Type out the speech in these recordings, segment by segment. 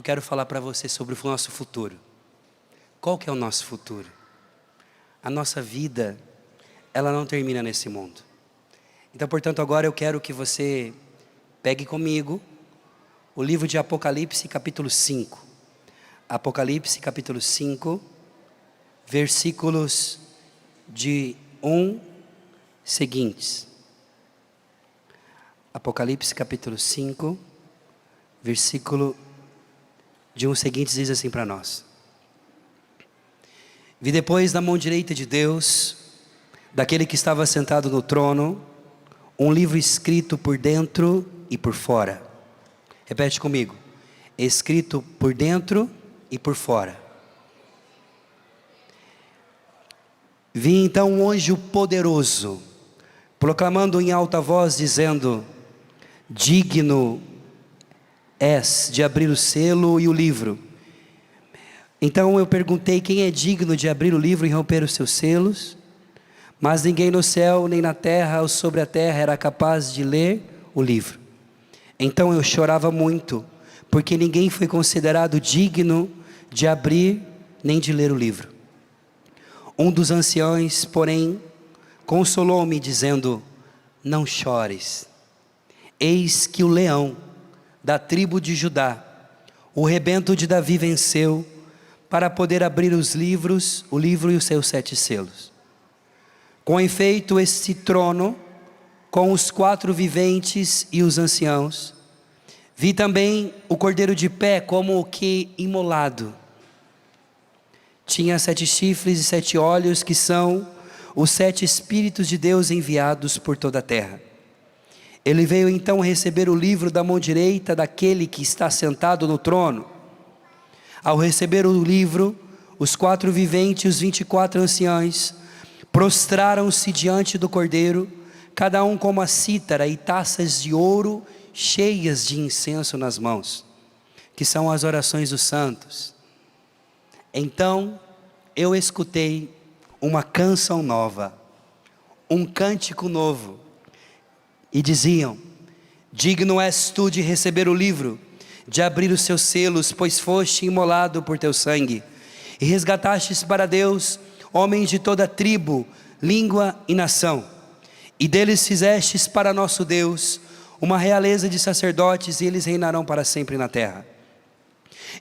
quero falar para você sobre o nosso futuro. Qual que é o nosso futuro? A nossa vida, ela não termina nesse mundo. Então, portanto, agora eu quero que você pegue comigo o livro de Apocalipse, capítulo 5. Apocalipse, capítulo 5, versículos de 1 seguintes. Apocalipse, capítulo 5, versículo de 1 seguintes diz assim para nós: Vi depois na mão direita de Deus, daquele que estava sentado no trono, um livro escrito por dentro e por fora. Repete comigo: escrito por dentro e por fora. Vi então um anjo poderoso, proclamando em alta voz, dizendo: digno és de abrir o selo e o livro. Então eu perguntei: quem é digno de abrir o livro e romper os seus selos? Mas ninguém no céu, nem na terra ou sobre a terra era capaz de ler o livro. Então eu chorava muito, porque ninguém foi considerado digno de abrir nem de ler o livro. Um dos anciões, porém, consolou-me, dizendo: não chores. Eis que o leão da tribo de Judá, o rebento de Davi, venceu para poder abrir o livro e os seus 7 selos. Com efeito, este trono, com os 4 viventes e os anciãos, vi também o cordeiro de pé como que imolado. Tinha 7 chifres e 7 olhos, que são os 7 Espíritos de Deus enviados por toda a terra. Ele veio então receber o livro da mão direita daquele que está sentado no trono. Ao receber o livro, os 4 viventes e os 24 anciãos prostraram-se diante do cordeiro, cada um com uma cítara e taças de ouro cheias de incenso nas mãos, que são as orações dos santos. Então eu escutei uma canção nova, um cântico novo, e diziam: digno és tu de receber o livro, de abrir os seus selos, pois foste imolado por teu sangue, e resgatastes para Deus homens de toda tribo, língua e nação, e deles fizestes para nosso Deus uma realeza de sacerdotes, e eles reinarão para sempre na terra.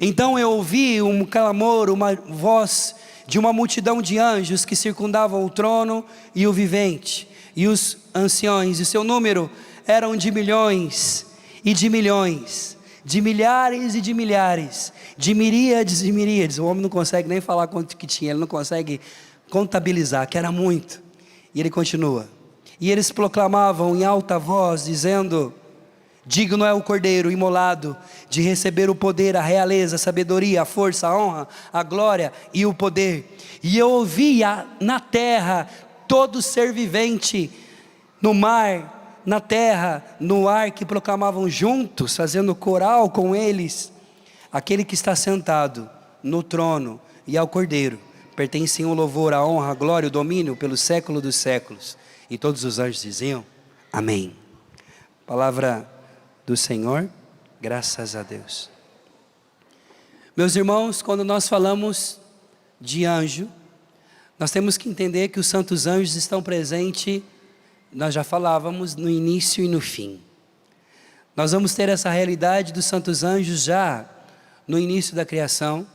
Então eu ouvi um clamor, uma voz de uma multidão de anjos que circundavam o trono e o vivente, e os anciões, e seu número eram de milhões e de milhões, de milhares e de milhares, de miríades e miríades. O homem não consegue nem falar quanto que tinha, ele não consegue contabilizar, que era muito. E ele continua: e eles proclamavam em alta voz, dizendo: digno é o cordeiro imolado de receber o poder, a realeza, a sabedoria, a força, a honra, a glória e o poder. E eu ouvia na terra todo ser vivente, no mar, na terra, no ar, que proclamavam juntos, fazendo coral com eles: aquele que está sentado no trono e ao cordeiro pertencem o louvor, a honra, a glória, o domínio pelos séculos dos séculos. E todos os anjos diziam: amém. Palavra do Senhor, graças a Deus. Meus irmãos, quando nós falamos de anjo, nós temos que entender que os santos anjos estão presentes, nós já falávamos, no início e no fim. Nós vamos ter essa realidade dos santos anjos já no início da criação,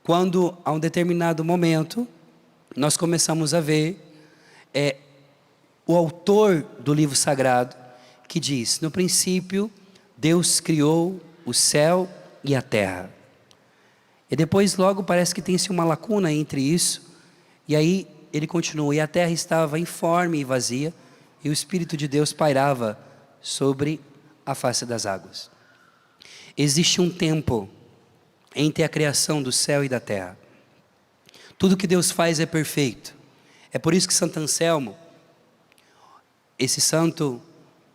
quando a um determinado momento, nós começamos a ver o autor do livro sagrado, que diz: no princípio Deus criou o céu e a terra. E depois logo parece que tem-se uma lacuna entre isso, e aí ele continua: e a terra estava informe e vazia, e o Espírito de Deus pairava sobre a face das águas. Existe um tempo entre a criação do céu e da terra. Tudo que Deus faz é perfeito. É por isso que Santo Anselmo, esse santo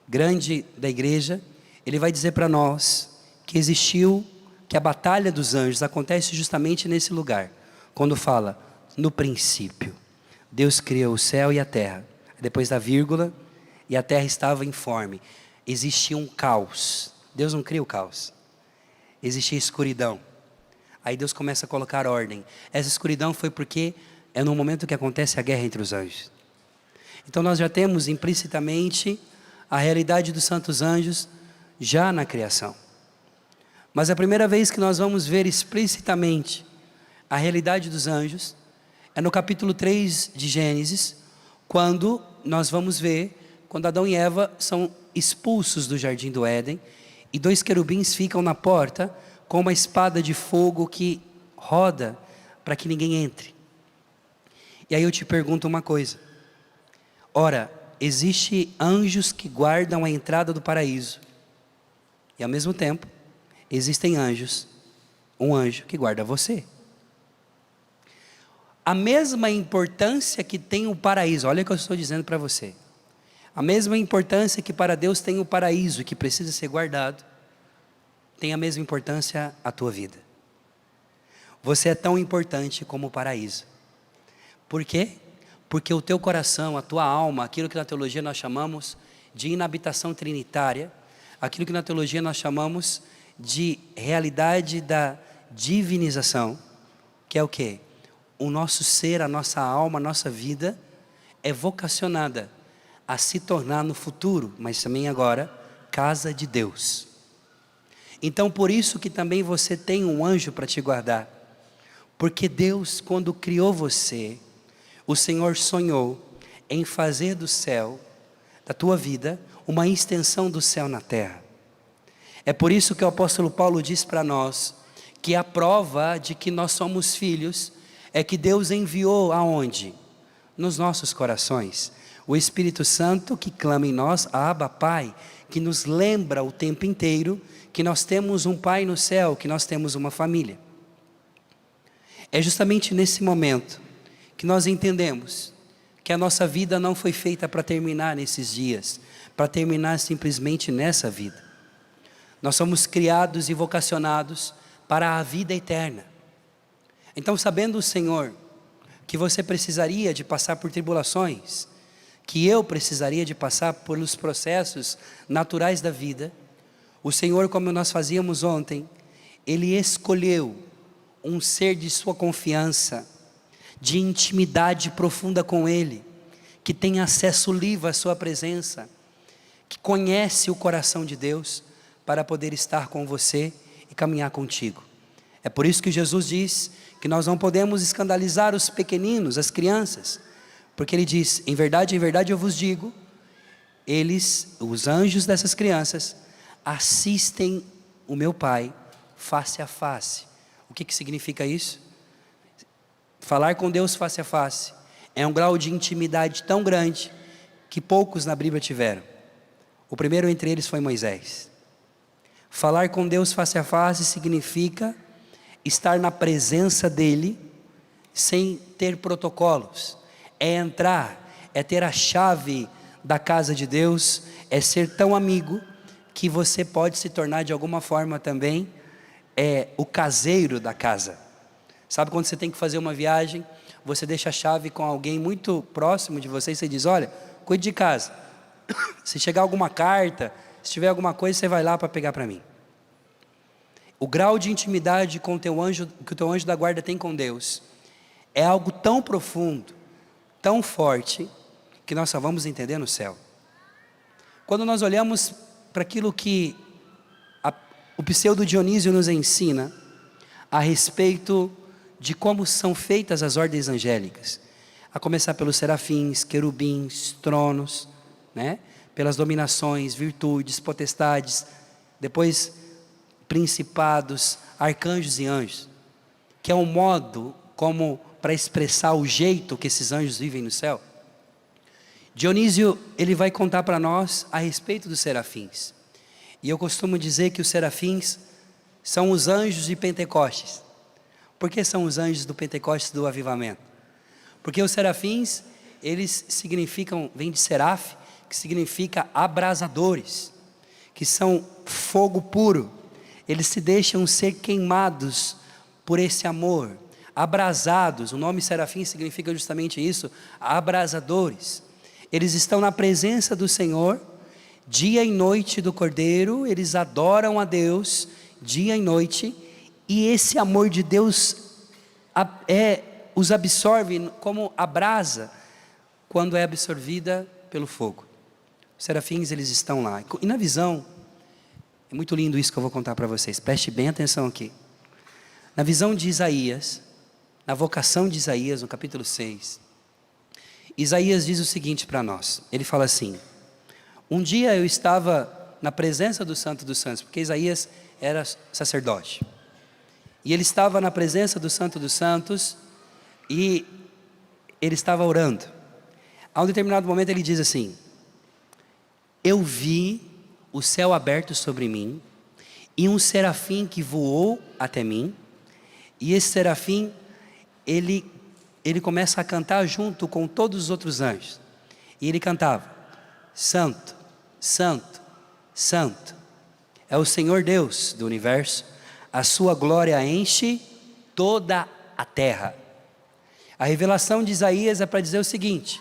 grande da igreja, ele vai dizer para nós que a batalha dos anjos acontece justamente nesse lugar, quando fala: no princípio Deus criou o céu e a terra, depois da vírgula, e a terra estava informe. Existia um caos. Deus não cria o caos, existia escuridão. Aí Deus começa a colocar ordem. Essa escuridão foi porque é no momento que acontece a guerra entre os anjos. Então nós já temos implicitamente a realidade dos santos anjos já na criação. Mas a primeira vez que nós vamos ver explicitamente a realidade dos anjos é no capítulo 3 de Gênesis, quando nós vamos ver, quando Adão e Eva são expulsos do jardim do Éden, e 2 querubins ficam na porta com uma espada de fogo que roda para que ninguém entre. E aí eu te pergunto uma coisa. Ora, existem anjos que guardam a entrada do paraíso, e ao mesmo tempo, existem anjos, um anjo que guarda você. A mesma importância que tem o paraíso, olha o que eu estou dizendo para você. A mesma importância que para Deus tem o paraíso, que precisa ser guardado, tem a mesma importância a tua vida. Você é tão importante como o paraíso. Por quê? Porque o teu coração, a tua alma, aquilo que na teologia nós chamamos de inabitação trinitária, aquilo que na teologia nós chamamos de realidade da divinização, que é o quê? O nosso ser, a nossa alma, a nossa vida é vocacionada a se tornar no futuro, mas também agora, casa de Deus. Então por isso que também você tem um anjo para te guardar, porque Deus, quando criou você, o Senhor sonhou em fazer do céu, da tua vida, uma extensão do céu na terra. É por isso que o apóstolo Paulo diz para nós, que a prova de que nós somos filhos, é que Deus enviou aonde? Nos nossos corações, o Espírito Santo que clama em nós, Abba, Pai, que nos lembra o tempo inteiro, que nós temos um Pai no céu, que nós temos uma família. É justamente nesse momento, que nós entendemos, que a nossa vida não foi feita para terminar nesses dias, para terminar simplesmente nessa vida. Nós somos criados e vocacionados para a vida eterna. Então, sabendo o Senhor, que você precisaria de passar por tribulações, que eu precisaria de passar pelos processos naturais da vida, o Senhor, como nós fazíamos ontem, Ele escolheu um ser de sua confiança, de intimidade profunda com Ele, que tem acesso livre à sua presença, que conhece o coração de Deus, para poder estar com você e caminhar contigo. É por isso que Jesus diz que nós não podemos escandalizar os pequeninos, as crianças, porque Ele diz, em verdade eu vos digo, eles, os anjos dessas crianças, assistem o meu Pai face a face. O que significa isso? Falar com Deus face a face é um grau de intimidade tão grande que poucos na Bíblia tiveram. O primeiro entre eles foi Moisés. Falar com Deus face a face significa estar na presença dEle sem ter protocolos. É entrar, é ter a chave da casa de Deus, é ser tão amigo que você pode se tornar de alguma forma também o caseiro da casa. Sabe quando você tem que fazer uma viagem, você deixa a chave com alguém muito próximo de você e você diz, olha, cuide de casa. Se chegar alguma carta, se tiver alguma coisa, você vai lá para pegar para mim. O grau de intimidade com o teu anjo, que o teu anjo da guarda tem com Deus, é algo tão profundo, tão forte, que nós só vamos entender no céu. Quando nós olhamos para aquilo que o pseudo Dionísio nos ensina, a respeito de como são feitas as ordens angélicas, a começar pelos serafins, querubins, tronos, né? Pelas dominações, virtudes, potestades, depois principados, arcanjos e anjos, que é um modo como para expressar o jeito que esses anjos vivem no céu. Dionísio, ele vai contar para nós a respeito dos serafins, e eu costumo dizer que os serafins são os anjos de Pentecostes. Por que são os anjos do Pentecostes do avivamento? Porque os serafins, eles significam, vem de seraf, que significa abrasadores, que são fogo puro. Eles se deixam ser queimados por esse amor, abrasados. O nome serafim significa justamente isso, abrasadores. Eles estão na presença do Senhor, dia e noite do Cordeiro, eles adoram a Deus, dia e noite, e esse amor de Deus os absorve como a brasa, quando é absorvida pelo fogo. Os serafins, eles estão lá, e na visão, é muito lindo isso que eu vou contar para vocês, preste bem atenção aqui. Na visão de Isaías, na vocação de Isaías, no capítulo 6, Isaías diz o seguinte para nós, ele fala assim: um dia eu estava na presença do Santo dos Santos, porque Isaías era sacerdote, e ele estava na presença do Santo dos Santos, e ele estava orando. A um determinado momento ele diz assim: eu vi o céu aberto sobre mim, e um serafim que voou até mim, e esse serafim, ele começa a cantar junto com todos os outros anjos, e ele cantava: Santo, Santo, Santo, é o Senhor Deus do universo, a sua glória enche toda a terra. A revelação de Isaías é para dizer o seguinte: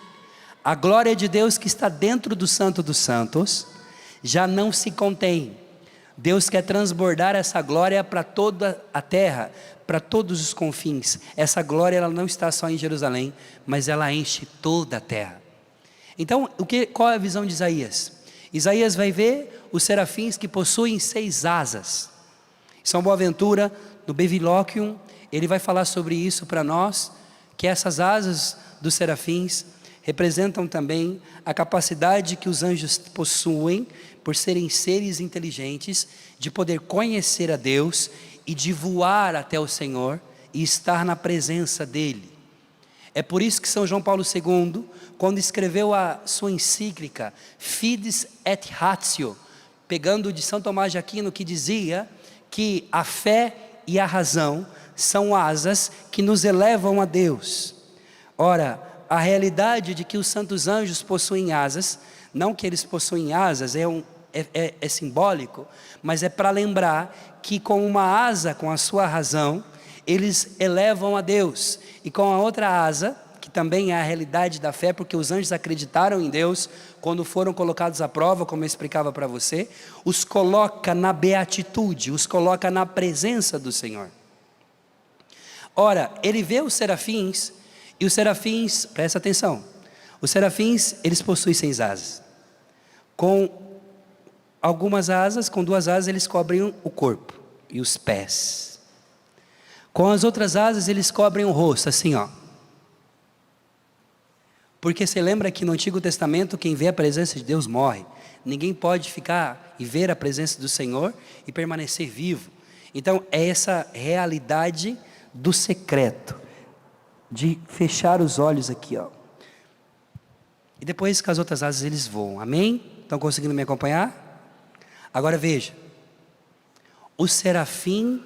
a glória de Deus que está dentro do Santo dos Santos, já não se contém. Deus quer transbordar essa glória para toda a terra, para todos os confins. Essa glória, ela não está só em Jerusalém, mas ela enche toda a terra. Então, qual é a visão de Isaías? Isaías vai ver os serafins que possuem 6 asas. São Boaventura, no Bevilóquium, ele vai falar sobre isso para nós, que essas asas dos serafins representam também a capacidade que os anjos possuem, por serem seres inteligentes, de poder conhecer a Deus e de voar até o Senhor e estar na presença dEle. É por isso que São João Paulo II, quando escreveu a sua encíclica Fides et Ratio, pegando de São Tomás de Aquino, que dizia que a fé e a razão são asas que nos elevam a Deus. Ora, a realidade de que os santos anjos possuem asas, não que eles possuem asas, é simbólico, mas é para lembrar que com uma asa, com a sua razão, eles elevam a Deus, e com a outra asa, que também é a realidade da fé, porque os anjos acreditaram em Deus, quando foram colocados à prova, como eu explicava para você, os coloca na beatitude, os coloca na presença do Senhor. Ora, ele vê os serafins, e os serafins, presta atenção, os serafins, eles possuem 6 asas, com algumas asas, com 2 asas eles cobrem o corpo e os pés, com as outras asas eles cobrem o rosto, assim ó, porque você lembra que no Antigo Testamento, quem vê a presença de Deus morre, ninguém pode ficar e ver a presença do Senhor e permanecer vivo. Então é essa realidade do secreto, de fechar os olhos aqui ó, e depois com as outras asas eles voam, amém? Estão conseguindo me acompanhar? Agora veja, o serafim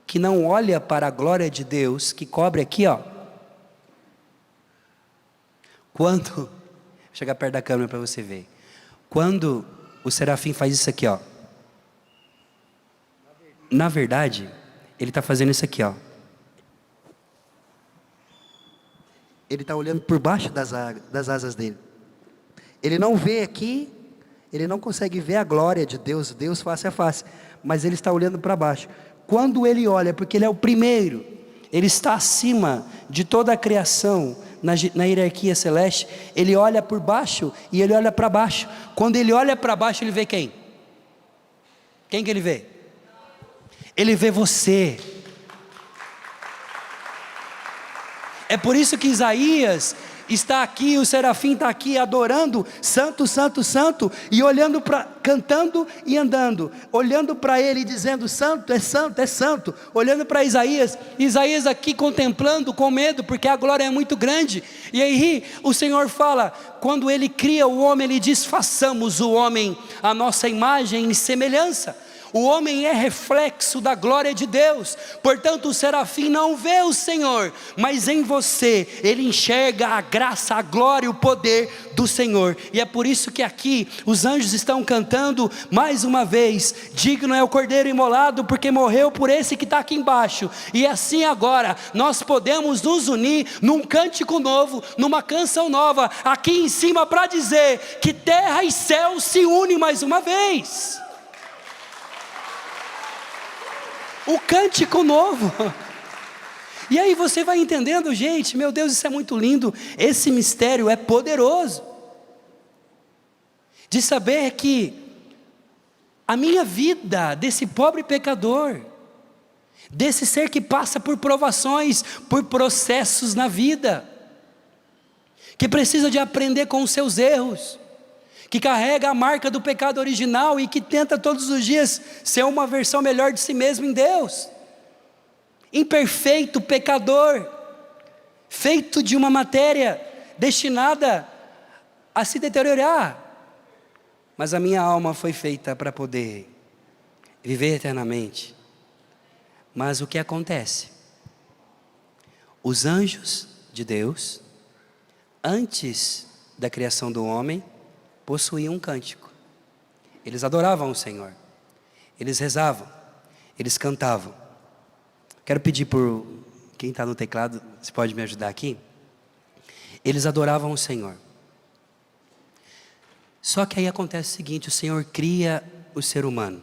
que não olha para a glória de Deus, que cobre aqui ó, vou chegar perto da câmera para você ver, quando o serafim faz isso aqui ó, na verdade, ele está fazendo isso aqui ó, ele está olhando por baixo das asas dele, ele não vê aqui, ele não consegue ver a glória de Deus, Deus face a face, mas ele está olhando para baixo. Quando ele olha, porque ele é o primeiro, ele está acima de toda a criação, na hierarquia celeste, ele olha por baixo e ele olha para baixo. Quando ele olha para baixo, ele vê quem? Quem que ele vê? Ele vê você. É por isso que Isaías está aqui, o serafim está aqui adorando, santo, santo, santo, e olhando para, cantando e andando, olhando para ele e dizendo, santo, é santo, é santo, olhando para Isaías, Isaías aqui contemplando com medo, porque a glória é muito grande, e aí o Senhor fala, quando ele cria o homem, ele diz, façamos o homem a nossa imagem e semelhança. O homem é reflexo da glória de Deus, portanto o serafim não vê o Senhor, mas em você, ele enxerga a graça, a glória, o poder do Senhor, e é por isso que aqui, os anjos estão cantando, mais uma vez, digno é o Cordeiro imolado, porque morreu por esse que está aqui embaixo, e assim agora, nós podemos nos unir, num cântico novo, numa canção nova, aqui em cima para dizer, que terra e céu se unem mais uma vez. O cântico novo. E aí você vai entendendo, gente, meu Deus, isso é muito lindo. Esse mistério é poderoso. De saber que a minha vida, desse pobre pecador, desse ser que passa por provações, por processos na vida, que precisa de aprender com os seus erros, que carrega a marca do pecado original e que tenta todos os dias ser uma versão melhor de si mesmo em Deus. Imperfeito, pecador, feito de uma matéria destinada a se deteriorar, mas a minha alma foi feita para poder viver eternamente. Mas o que acontece? Os anjos de Deus, antes da criação do homem, possuíam um cântico. Eles adoravam o Senhor, eles rezavam, eles cantavam. Quero pedir por quem está no teclado, se pode me ajudar aqui? Eles adoravam o Senhor. Só que aí acontece o seguinte: o Senhor cria o ser humano,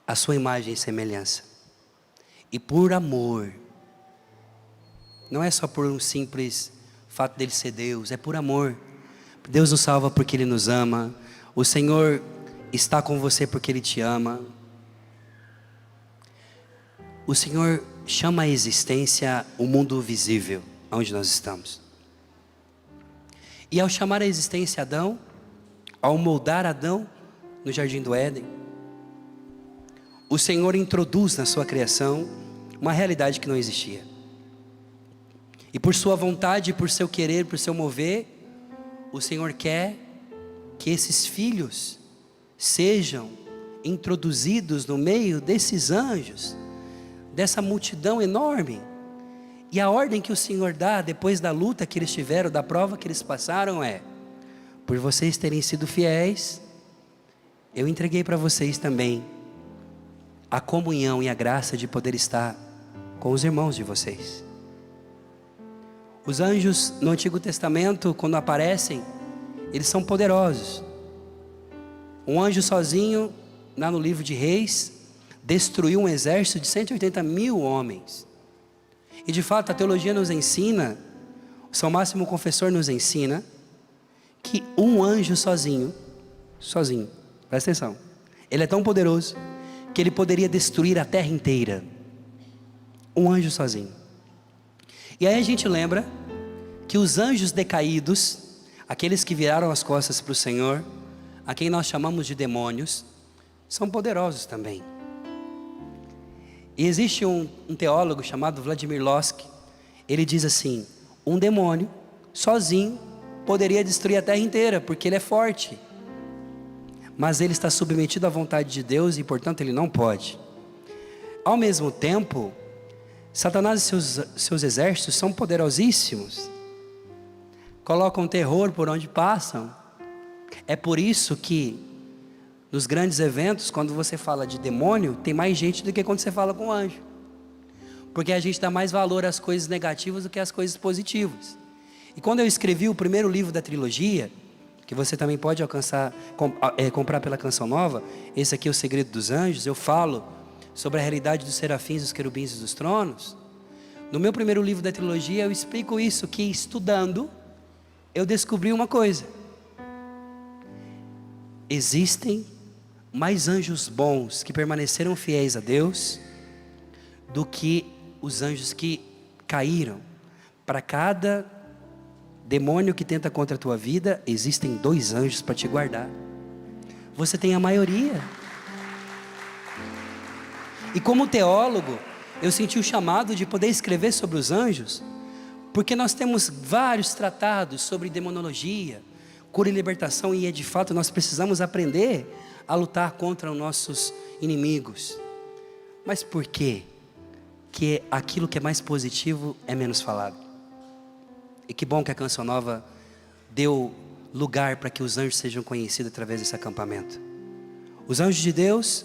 a sua imagem e semelhança. E por amor, não é só por um simples fato dele ser Deus, é por amor. Deus nos salva porque Ele nos ama. O Senhor está com você porque Ele te ama. O Senhor chama à existência o mundo visível, onde nós estamos. E ao chamar à existência Adão, ao moldar Adão no jardim do Éden, o Senhor introduz na sua criação uma realidade que não existia. E por sua vontade, por seu querer, por seu mover, o Senhor quer que esses filhos sejam introduzidos no meio desses anjos, dessa multidão enorme. E a ordem que o Senhor dá, depois da luta que eles tiveram, da prova que eles passaram, é: por vocês terem sido fiéis, eu entreguei para vocês também a comunhão e a graça de poder estar com os irmãos de vocês. Os anjos no Antigo Testamento, quando aparecem, eles são poderosos. Um anjo sozinho, lá no livro de Reis, destruiu um exército de 180 mil homens. E de fato a teologia nos ensina, o São Máximo Confessor nos ensina, que um anjo sozinho, presta atenção, ele é tão poderoso, que ele poderia destruir a terra inteira. Um anjo sozinho. E aí a gente lembra que os anjos decaídos, aqueles que viraram as costas para o Senhor, a quem nós chamamos de demônios, são poderosos também. E existe um teólogo chamado Vladimir Lossky. Ele diz assim: um demônio sozinho poderia destruir a terra inteira, porque ele é forte, mas ele está submetido à vontade de Deus e portanto ele não pode. Ao mesmo tempo, Satanás e seus exércitos são poderosíssimos, colocam terror por onde passam. É por isso que nos grandes eventos, quando você fala de demônio, tem mais gente do que quando você fala com anjo, porque a gente dá mais valor às coisas negativas do que às coisas positivas. E quando eu escrevi o primeiro livro da trilogia, que você também pode comprar pela Canção Nova, esse aqui é O Segredo dos Anjos, eu falo sobre a realidade dos serafins, dos querubins e dos tronos. No meu primeiro livro da trilogia eu explico isso, que estudando, eu descobri uma coisa: existem mais anjos bons que permaneceram fiéis a Deus do que os anjos que caíram. Para cada demônio que tenta contra a tua vida, existem 2 anjos para te guardar. Você tem a maioria. E como teólogo, eu senti o chamado de poder escrever sobre os anjos, porque nós temos vários tratados sobre demonologia, cura e libertação, e de fato nós precisamos aprender a lutar contra os nossos inimigos. Mas por quê? Que aquilo que é mais positivo é menos falado. E que bom que a Canção Nova deu lugar para que os anjos sejam conhecidos através desse acampamento. Os anjos de Deus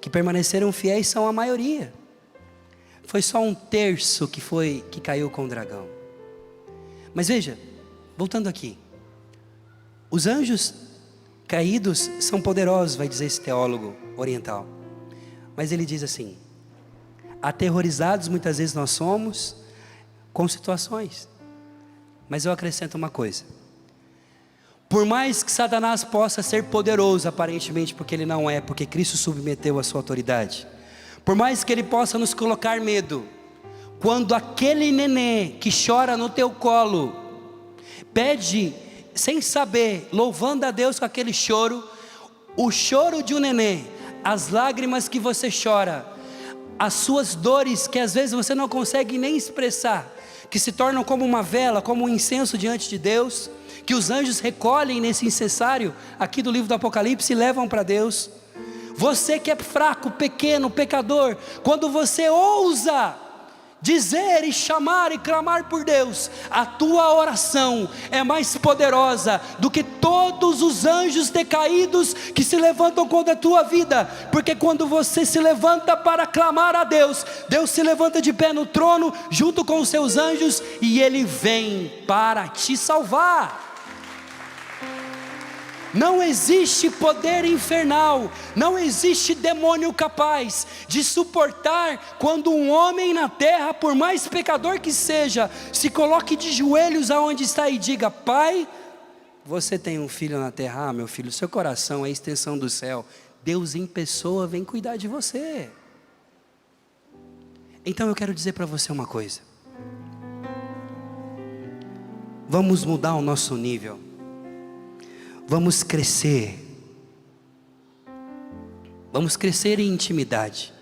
que permaneceram fiéis são a maioria. Foi só 1/3 que caiu com o dragão. Mas veja, voltando aqui, os anjos caídos são poderosos, vai dizer esse teólogo oriental, Mas ele diz assim: aterrorizados muitas vezes nós somos com situações. Mas eu acrescento uma coisa: por mais que Satanás possa ser poderoso, aparentemente, porque ele não é, porque Cristo submeteu a sua autoridade, por mais que ele possa nos colocar medo, quando aquele nenê que chora no teu colo, pede, sem saber, louvando a Deus com aquele choro, o choro de um nenê, as lágrimas que você chora, as suas dores que às vezes você não consegue nem expressar, que se tornam como uma vela, como um incenso diante de Deus, que os anjos recolhem nesse incensário aqui do livro do Apocalipse e levam para Deus. Você que é fraco, pequeno, pecador, quando você ousa dizer e chamar e clamar por Deus, a tua oração é mais poderosa do que todos os anjos decaídos que se levantam contra a tua vida, porque quando você se levanta para clamar a Deus, Deus se levanta de pé no trono junto com os seus anjos e Ele vem para te salvar. Não existe poder infernal, não existe demônio capaz de suportar quando um homem na terra, por mais pecador que seja, se coloque de joelhos aonde está e diga: Pai, você tem um filho na terra, meu filho, seu coração é a extensão do céu, Deus em pessoa vem cuidar de você. Então eu quero dizer para você uma coisa: vamos mudar o nosso nível. Vamos crescer em intimidade,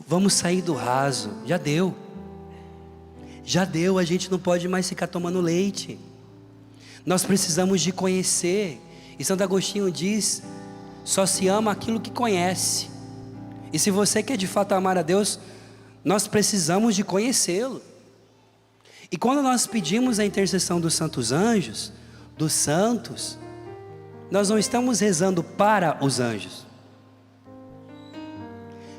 vamos sair do raso, já deu, a gente não pode mais ficar tomando leite, nós precisamos de conhecer, e Santo Agostinho diz, só se ama aquilo que conhece, e se você quer de fato amar a Deus, nós precisamos de conhecê-lo, e quando nós pedimos a intercessão dos santos anjos, dos santos, nós não estamos rezando para os anjos.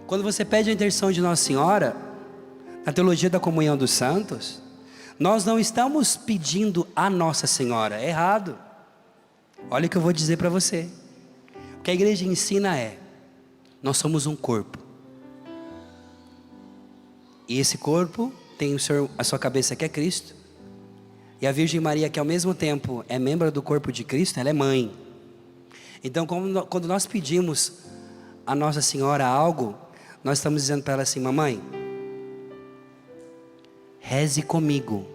Quando você pede a intercessão de Nossa Senhora, na teologia da comunhão dos santos, nós não estamos pedindo a Nossa Senhora, é errado. Olha o que eu vou dizer para você. O que a igreja ensina é: nós somos um corpo. E esse corpo tem a sua cabeça que é Cristo. E a Virgem Maria, que ao mesmo tempo é membro do corpo de Cristo, ela é mãe. Então quando nós pedimos a Nossa Senhora algo, nós estamos dizendo para ela assim: mamãe, reze comigo.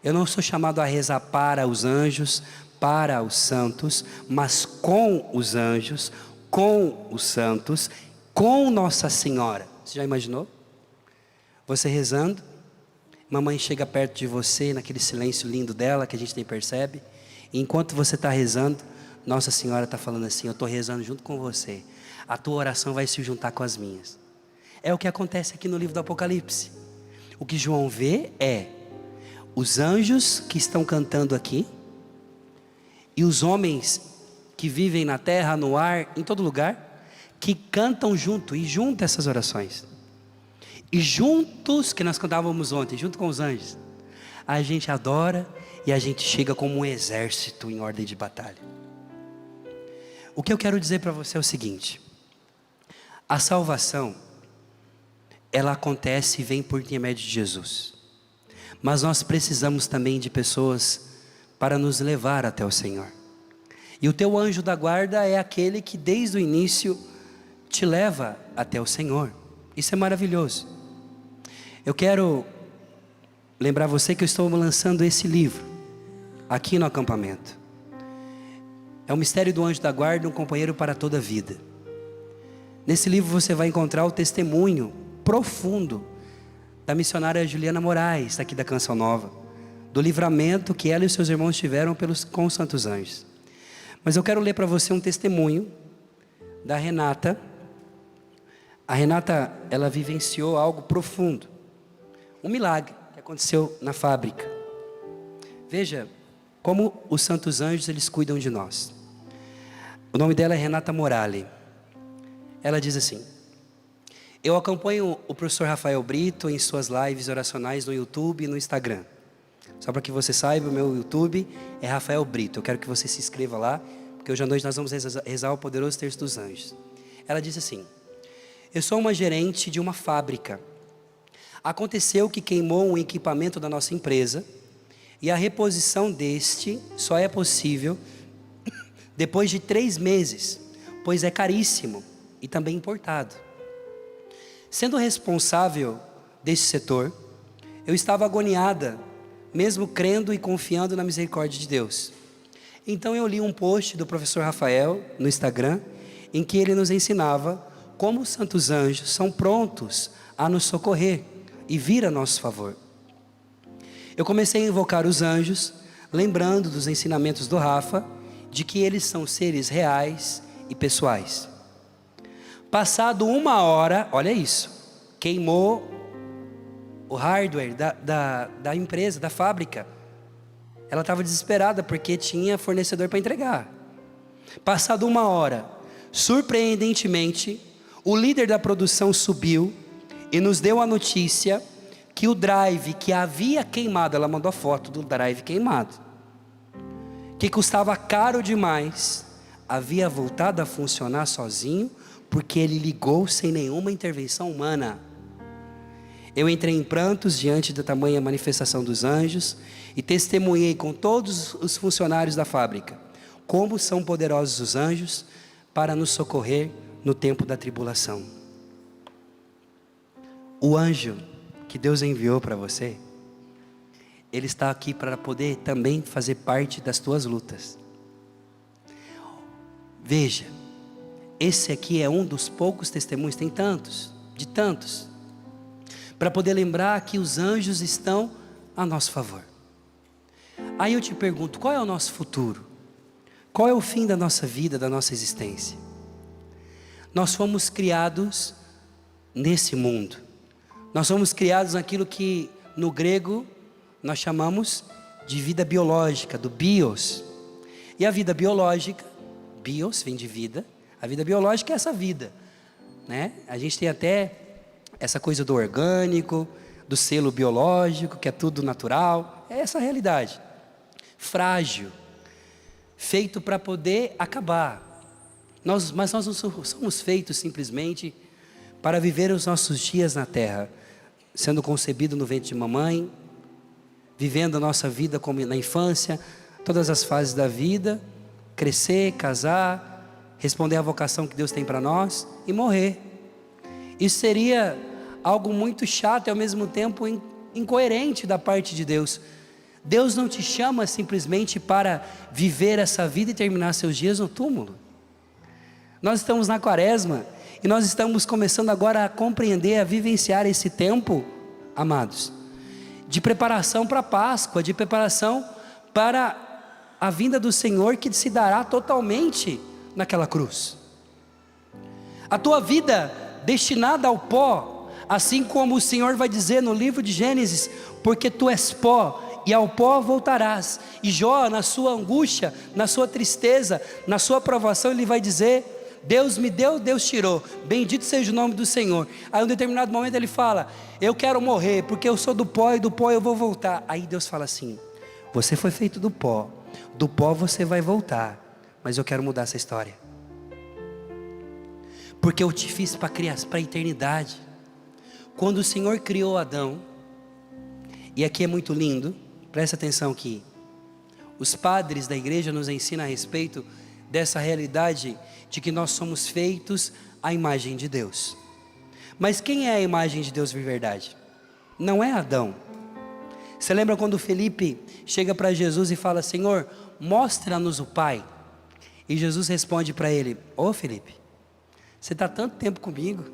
Eu não sou chamado a rezar para os anjos, para os santos, mas com os anjos, com os santos, com Nossa Senhora. Você já imaginou? Você rezando, mamãe chega perto de você, naquele silêncio lindo dela, que a gente nem percebe, e enquanto você está rezando, Nossa Senhora está falando assim: eu estou rezando junto com você, a tua oração vai se juntar com as minhas. É o que acontece aqui no livro do Apocalipse. O que João vê é os anjos que estão cantando aqui, e os homens que vivem na terra, no ar, em todo lugar, que cantam junto, e juntam essas orações. E juntos, que nós cantávamos ontem, junto com os anjos, a gente adora e a gente chega como um exército em ordem de batalha. O que eu quero dizer para você é o seguinte: a salvação, ela acontece e vem por intermédio de Jesus. Mas nós precisamos também de pessoas para nos levar até o Senhor. E o teu anjo da guarda é aquele que desde o início te leva até o Senhor. Isso é maravilhoso. Eu quero lembrar você que eu estou lançando esse livro aqui no acampamento. É o mistério do anjo da guarda, um companheiro para toda a vida. Nesse livro você vai encontrar o testemunho profundo da missionária Juliana Moraes, aqui da Canção Nova, do livramento que ela e os seus irmãos tiveram com os santos anjos. Mas eu quero ler para você um testemunho da Renata. A Renata, ela vivenciou algo profundo, um milagre que aconteceu na fábrica. Veja como os santos anjos, eles cuidam de nós. O nome dela é Renata Morali. Ela diz assim: eu acompanho o professor Rafael Brito em suas lives oracionais no YouTube e no Instagram. Só para que você saiba, o meu YouTube é Rafael Brito. Eu quero que você se inscreva lá, porque hoje à noite nós vamos rezar o poderoso terço dos anjos. Ela diz assim: Eu sou uma gerente de uma fábrica. Aconteceu que queimou um equipamento da nossa empresa e a reposição deste só é possível depois de 3 meses, pois é caríssimo e também importado. Sendo responsável desse setor, eu estava agoniada, mesmo crendo e confiando na misericórdia de Deus. Então eu li um post do professor Rafael no Instagram, em que ele nos ensinava como os santos anjos são prontos a nos socorrer e vir a nosso favor. Eu comecei a invocar os anjos, lembrando dos ensinamentos do Rafa, de que eles são seres reais e pessoais. Passado 1 hora, olha isso, queimou o hardware da empresa, da fábrica. Ela estava desesperada porque tinha fornecedor para entregar. Passado 1 hora, surpreendentemente, o líder da produção subiu e nos deu a notícia que o drive que havia queimado, ela mandou a foto do drive queimado, que custava caro demais, havia voltado a funcionar sozinho, porque ele ligou sem nenhuma intervenção humana. Eu entrei em prantos diante da tamanha manifestação dos anjos e testemunhei com todos os funcionários da fábrica como são poderosos os anjos para nos socorrer no tempo da tribulação. O anjo que Deus enviou para você, ele está aqui para poder também fazer parte das tuas lutas. Veja, esse aqui é um dos poucos testemunhos, tem tantos, de tantos, para poder lembrar que os anjos estão a nosso favor. Aí eu te pergunto, qual é o nosso futuro? Qual é o fim da nossa vida, da nossa existência? Nós fomos criados nesse mundo. Nós fomos criados naquilo que no grego nós chamamos de vida biológica, do bios. E a vida biológica, bios vem de vida, a vida biológica é essa vida, né? A gente tem até essa coisa do orgânico, do selo biológico, que é tudo natural, é essa a realidade. Frágil, feito para poder acabar. Mas nós não somos feitos simplesmente para viver os nossos dias na terra, sendo concebido no ventre de mamãe, vivendo a nossa vida como na infância, todas as fases da vida, crescer, casar, responder à vocação que Deus tem para nós e morrer. Isso seria algo muito chato e ao mesmo tempo incoerente da parte de Deus. Deus não te chama simplesmente para viver essa vida e terminar seus dias no túmulo. Nós estamos na quaresma e nós estamos começando agora a compreender, a vivenciar esse tempo, amados, de preparação para a Páscoa, de preparação para a vinda do Senhor que se dará totalmente naquela cruz. A tua vida destinada ao pó, assim como o Senhor vai dizer no livro de Gênesis, porque tu és pó e ao pó voltarás. E Jó, na sua angústia, na sua tristeza, na sua provação, ele vai dizer: Deus me deu, Deus tirou, bendito seja o nome do Senhor. Aí em um determinado momento ele fala: eu quero morrer, porque eu sou do pó e do pó eu vou voltar. Aí Deus fala assim: você foi feito do pó você vai voltar, mas eu quero mudar essa história, porque eu te fiz para a eternidade. Quando o Senhor criou Adão, e aqui é muito lindo, presta atenção aqui, os padres da igreja nos ensinam a respeito dessa realidade de que nós somos feitos à imagem de Deus. Mas quem é a imagem de Deus de verdade? Não é Adão. Você lembra quando Felipe chega para Jesus e fala: Senhor, mostra-nos o Pai? E Jesus responde para ele: ô Felipe, você está tanto tempo comigo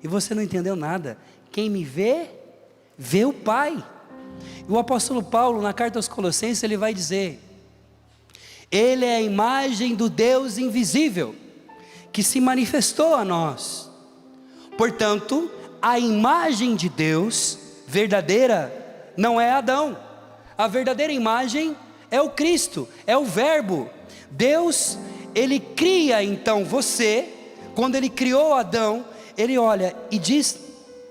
e você não entendeu nada. Quem me vê, vê o Pai. E o apóstolo Paulo, na carta aos Colossenses, ele vai dizer: Ele é a imagem do Deus invisível, que se manifestou a nós. Portanto, a imagem de Deus verdadeira não é Adão. A verdadeira imagem é o Cristo, é o Verbo. Deus, Ele cria então você. Quando Ele criou Adão, Ele olha e diz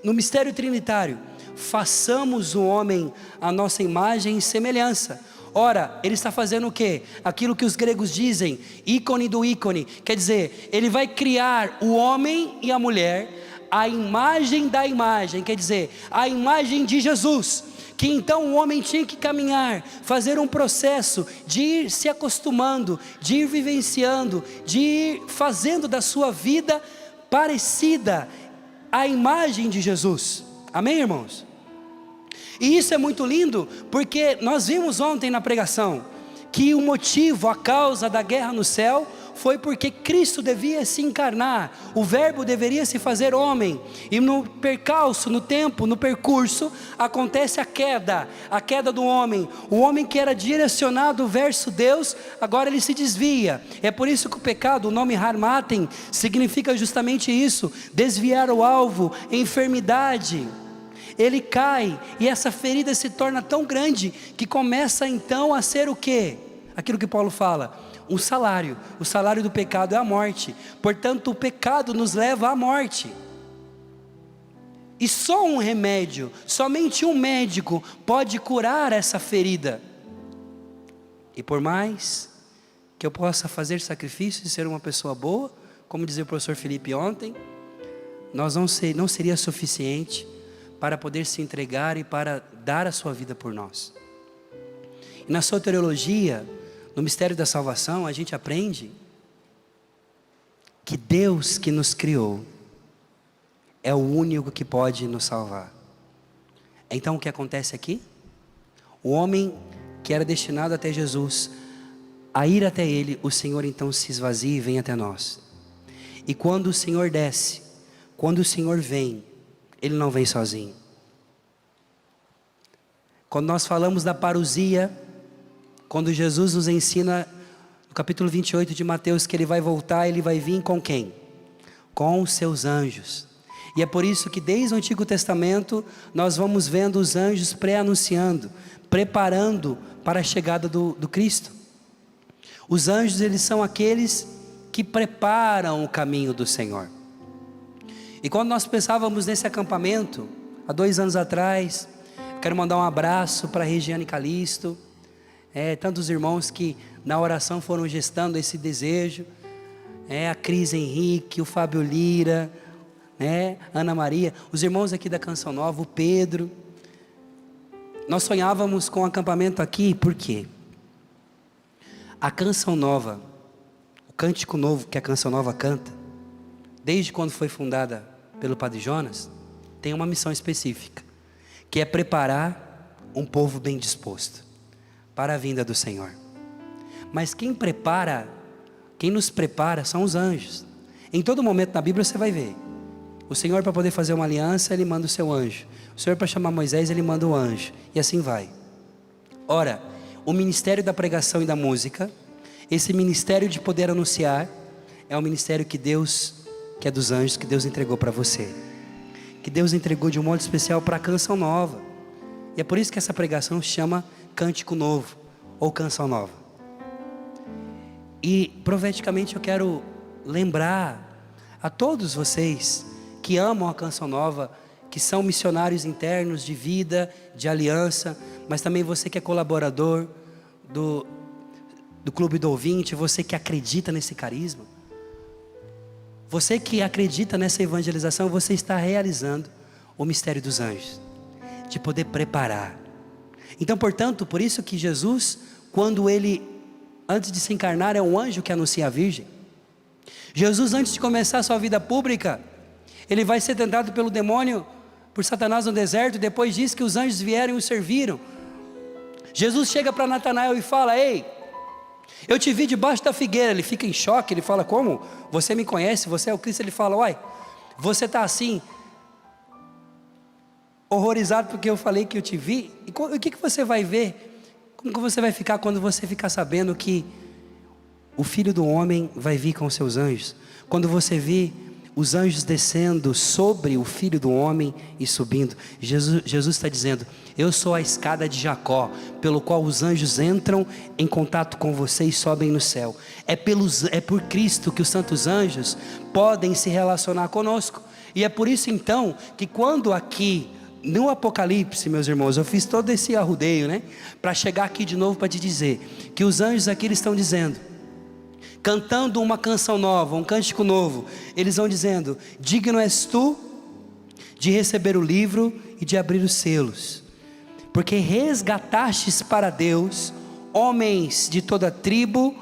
no mistério trinitário: façamos o homem à nossa imagem e semelhança. Ora, Ele está fazendo o quê? Aquilo que os gregos dizem, ícone do ícone, quer dizer, Ele vai criar o homem e a mulher a imagem da imagem, quer dizer, a imagem de Jesus, que então o homem tinha que caminhar, fazer um processo de ir se acostumando, de ir vivenciando, de ir fazendo da sua vida parecida à imagem de Jesus. Amém, irmãos? E isso é muito lindo, porque nós vimos ontem na pregação, que o motivo, a causa da guerra no céu, foi porque Cristo devia se encarnar, o verbo deveria se fazer homem, e no percalço, no tempo, no percurso, acontece a queda do homem, o homem que era direcionado versus Deus, agora ele se desvia. É por isso que o pecado, o nome harmatem, significa justamente isso, desviar o alvo, enfermidade. Ele cai, e essa ferida se torna tão grande, que começa então a ser o quê? Aquilo que Paulo fala, o salário do pecado é a morte, portanto o pecado nos leva à morte, e só um remédio, somente um médico pode curar essa ferida, e por mais que eu possa fazer sacrifício e ser uma pessoa boa, como dizia o professor Felipe ontem, não seria suficiente para poder se entregar e para dar a sua vida por nós. E na soteriologia, no mistério da salvação, a gente aprende que Deus que nos criou é o único que pode nos salvar. Então o que acontece aqui? O homem que era destinado até Jesus, a ir até Ele, o Senhor então se esvazia e vem até nós. E quando o Senhor desce, quando o Senhor vem, Ele não vem sozinho. Quando nós falamos da parousia, quando Jesus nos ensina, no capítulo 28 de Mateus, que Ele vai voltar, Ele vai vir com quem? Com os seus anjos. E é por isso que desde o Antigo Testamento, nós vamos vendo os anjos pré-anunciando, preparando para a chegada do Cristo. Os anjos, eles são aqueles que preparam o caminho do Senhor. E quando nós pensávamos nesse acampamento, há 2 anos atrás, quero mandar um abraço para a Regiane Calisto, tantos irmãos que na oração foram gestando esse desejo, a Cris Henrique, o Fábio Lira, Ana Maria, os irmãos aqui da Canção Nova, o Pedro. Nós sonhávamos com um acampamento aqui, por quê? A Canção Nova, o cântico novo que a Canção Nova canta, desde quando foi fundada pelo Padre Jonas, tem uma missão específica, que é preparar um povo bem disposto para a vinda do Senhor. Mas quem nos prepara são os anjos. Em todo momento na Bíblia você vai ver, o Senhor, para poder fazer uma aliança, Ele manda o seu anjo. O Senhor, para chamar Moisés, Ele manda o anjo, e assim vai. Ora, o ministério da pregação e da música, esse ministério de poder anunciar, é um ministério que é dos anjos, que Deus entregou para você, que Deus entregou de um modo especial para a Canção Nova. E é por isso que essa pregação se chama Cântico Novo, ou Canção Nova. E profeticamente eu quero lembrar a todos vocês que amam a Canção Nova, que são missionários internos de vida, de aliança, mas também você que é colaborador do Clube do Ouvinte, você que acredita nesse carisma, você que acredita nessa evangelização, você está realizando o mistério dos anjos, de poder preparar. Então, portanto, por isso que Jesus, quando Ele, antes de se encarnar, é um anjo que anuncia a Virgem. Jesus, antes de começar a sua vida pública, Ele vai ser tentado pelo demônio, por Satanás no deserto, depois diz que os anjos vieram e o serviram. Jesus chega para Natanael e fala: ei, eu te vi debaixo da figueira. Ele fica em choque, ele fala: como? Você me conhece, você é o Cristo? Ele fala: uai, você está assim, horrorizado porque eu falei que eu te vi? E o que você vai ver? Como que você vai ficar quando você ficar sabendo que o Filho do Homem vai vir com os seus anjos? Quando você vir os anjos descendo sobre o Filho do Homem e subindo. Jesus está dizendo: eu sou a escada de Jacó, pelo qual os anjos entram em contato com você e sobem no céu. É por Cristo que os santos anjos podem se relacionar conosco. E é por isso então que quando aqui no Apocalipse, meus irmãos, eu fiz todo esse arrudeio, para chegar aqui de novo para te dizer que os anjos aqui eles estão dizendo, cantando uma canção nova, um cântico novo, eles vão dizendo: digno és tu de receber o livro e de abrir os selos, porque resgatastes para Deus homens de toda tribo,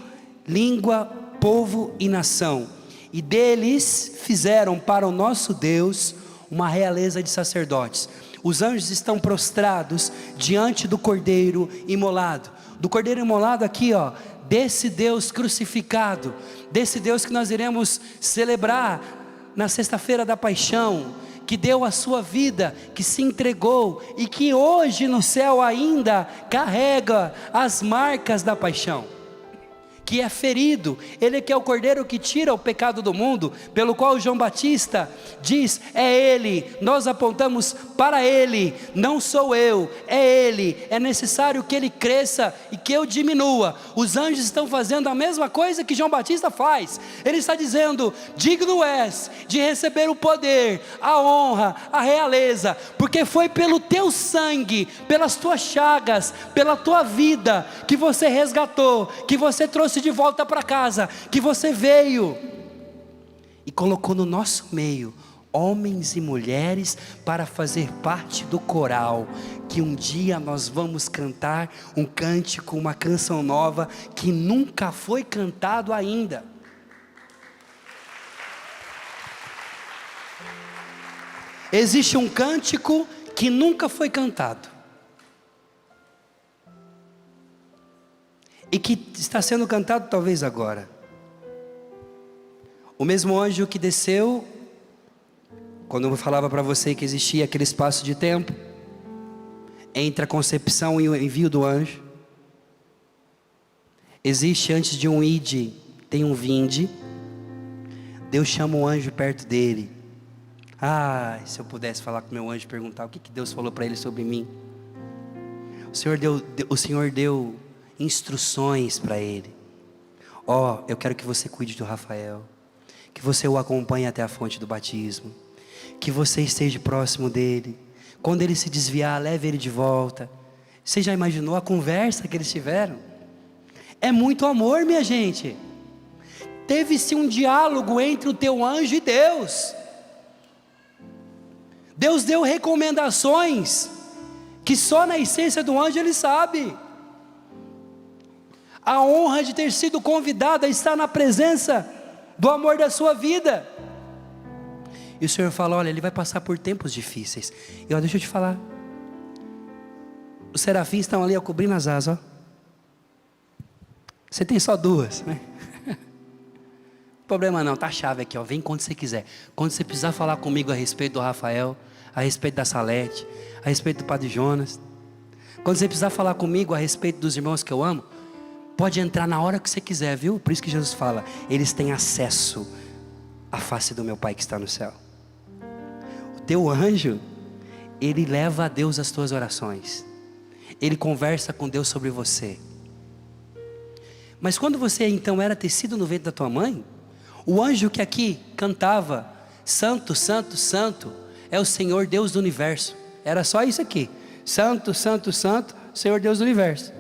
língua, povo e nação, e deles fizeram para o nosso Deus uma realeza de sacerdotes. Os anjos estão prostrados diante do Cordeiro imolado. Do Cordeiro imolado aqui, ó, desse Deus crucificado, desse Deus que nós iremos celebrar na sexta-feira da paixão, que deu a sua vida, que se entregou e que hoje no céu ainda carrega as marcas da paixão, que é ferido. Ele que é o Cordeiro que tira o pecado do mundo, pelo qual João Batista diz: é Ele, nós apontamos para Ele, não sou eu, é Ele, é necessário que Ele cresça e que eu diminua. Os anjos estão fazendo a mesma coisa que João Batista faz. Ele está dizendo: digno és de receber o poder, a honra, a realeza, porque foi pelo teu sangue, pelas tuas chagas, pela tua vida, que você resgatou, que você trouxe de volta para casa, que você veio e colocou no nosso meio homens e mulheres para fazer parte do coral, que um dia nós vamos cantar um cântico, uma canção nova que nunca foi cantado ainda. Existe um cântico que nunca foi cantado e que está sendo cantado talvez agora. O mesmo anjo que desceu, quando eu falava para você que existia aquele espaço de tempo entre a concepção e o envio do anjo, existe antes de um ide, tem um vinde. Deus chama o anjo perto dele. Se eu pudesse falar com o meu anjo e perguntar o que Deus falou para ele sobre mim. O Senhor deu instruções para ele. Eu quero que você cuide do Rafael, que você o acompanhe até a fonte do batismo, que você esteja próximo dele. Quando ele se desviar, leve ele de volta. Você já imaginou a conversa que eles tiveram? É muito amor, minha gente. Teve-se um diálogo entre o teu anjo e Deus. Deus deu recomendações que só na essência do anjo ele sabe. A honra de ter sido convidado a estar na presença do amor da sua vida. E o Senhor fala: olha, ele vai passar por tempos difíceis. E deixa eu te falar, os serafins estão ali cobrindo as asas, Você tem só duas, né? Problema não, tá a chave aqui, vem quando você quiser. Quando você precisar falar comigo a respeito do Rafael, a respeito da Salete, a respeito do Padre Jonas, quando você precisar falar comigo a respeito dos irmãos que eu amo, pode entrar na hora que você quiser, viu? Por isso que Jesus fala: eles têm acesso à face do meu Pai que está no céu. O teu anjo, ele leva a Deus as tuas orações, ele conversa com Deus sobre você. Mas quando você então era tecido no ventre da tua mãe, o anjo que aqui cantava: Santo, Santo, Santo, é o Senhor Deus do Universo. Era só isso aqui: Santo, Santo, Santo, Senhor Deus do Universo.